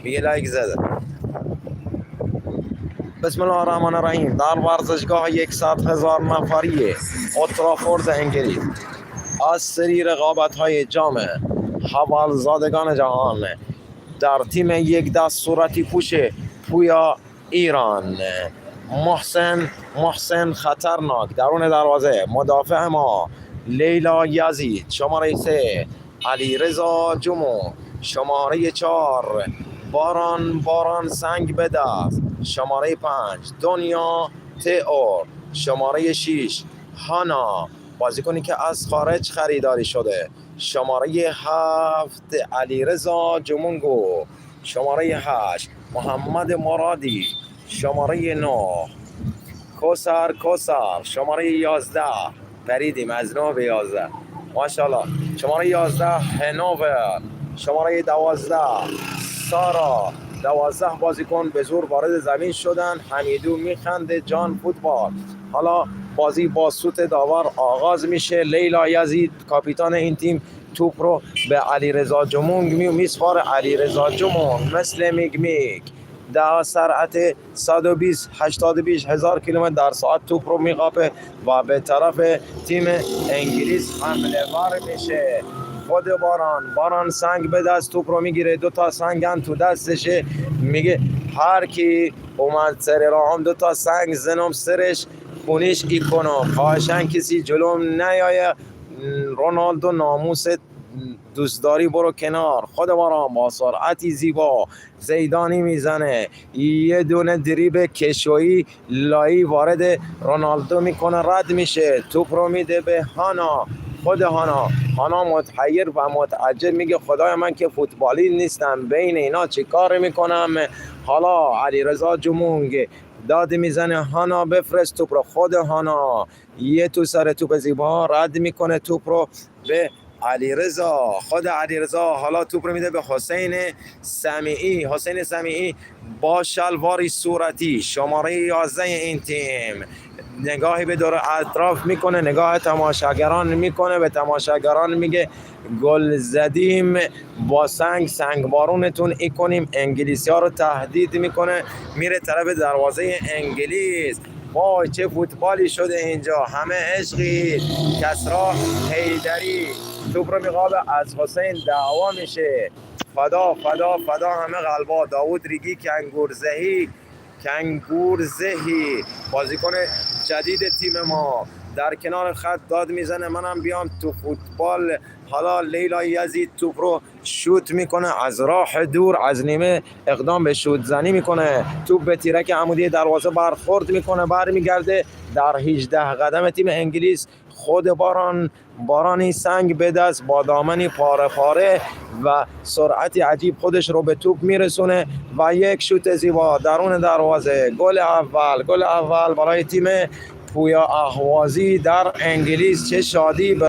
میگه لایک زده. بسم الله الرحمن الرحیم. در ورزشگاه 100,000 نفری اولترافورد انگلیس از سری رقابت‌های جام حوالزادگان جهان در تیم یک دست صورتی پوش پویا ایران محسن خطرناک درون دروازه، مدافع ما لیلا یزید، شماره 3 علیرضا جمو، شماره 4 باران سنگ به دست، شماره 5 دنیا تئور، شماره 6 هانا بازیکنی که از خارج خریداری شده، شماره 7 علیرضا جمونگو، شماره 8 محمد مرادی، شماره 9 کوسر شماره 11 پریدیم از 9 به 11 ماشاءالله، شماره 11 هنوور، شماره 12 سارا. 12 بازیکن به زور وارد زمین شدن. حمیدو میخنده جان فوتبال. حالا بازی با سوت داور آغاز میشه. لیلا یزید کاپیتان این تیم توپ رو به علیرضا جمونگ میسپاره. علیرضا جمونگ مثل میگ در سرعت 120 هزار کیلومتر در ساعت توپ رو میقاپه و به طرف تیم انگلیس حمله ور میشه. خود باران سنگ به دست توپ رو میگیره. 2 سنگن تو دستشه. میگه هر کی اومد سر راهم 2 سنگ زنم سرش خونیش ایکنم، خواهشن کسی جلوم نیایه. رونالدو ناموس دوستداری برو کنار. خود با سرعتی زیبا زیدانی میزنه. یه دونه دریب کشویی لایی وارد رونالدو میکنه، رد میشه. توپ رو میده به هانا. خود هانا متحیر و متعجب میگه خدای من که فوتبالی نیستم، بین اینا چی کار میکنم؟ حالا علیرضا جمونگ داد میزنه هانا بفرست توپ رو. خود هانا یه تو سر توپ زیبا رد میکنه توپ رو به علیرضا. خود علیرضا حالا توپ رو میده به حسین سمیعی با شلواری صورتی، شماره 11 این تیم. نگاهی به دور اطراف میکنه، نگاه تماشاگران میکنه، به تماشاگران میگه گل زدیم با سنگ بارونتون ای کنیم. انگلیسی ها رو تهدید میکنه، میره طرف دروازه انگلیس. وای چه فوتبالی شده اینجا، همه عشقی. کسرا حیدری توپ رو میقابه از حسین دعوا میشه. فدا همه قلبا. داوود ریگی کنگورزهی بازیکن جدید تیم ما در کنار خط داد میزنه منم بیام تو فوتبال. حالا لیلا یزید توپ رو شوت میکنه از راه دور، از نیمه اقدام به شوت زنی میکنه. توپ به تیرک عمودی دروازه برخورد میکنه، برمیگرده در 18 قدم تیم انگلیس. خود بارانی سنگ به دست با دامنی پاره و سرعتی عجیب خودش رو به توپ میرسونه و یک شوت زیبا درون دروازه. گل اول برای تیم پویا اهوازی در انگلیس. چه شادی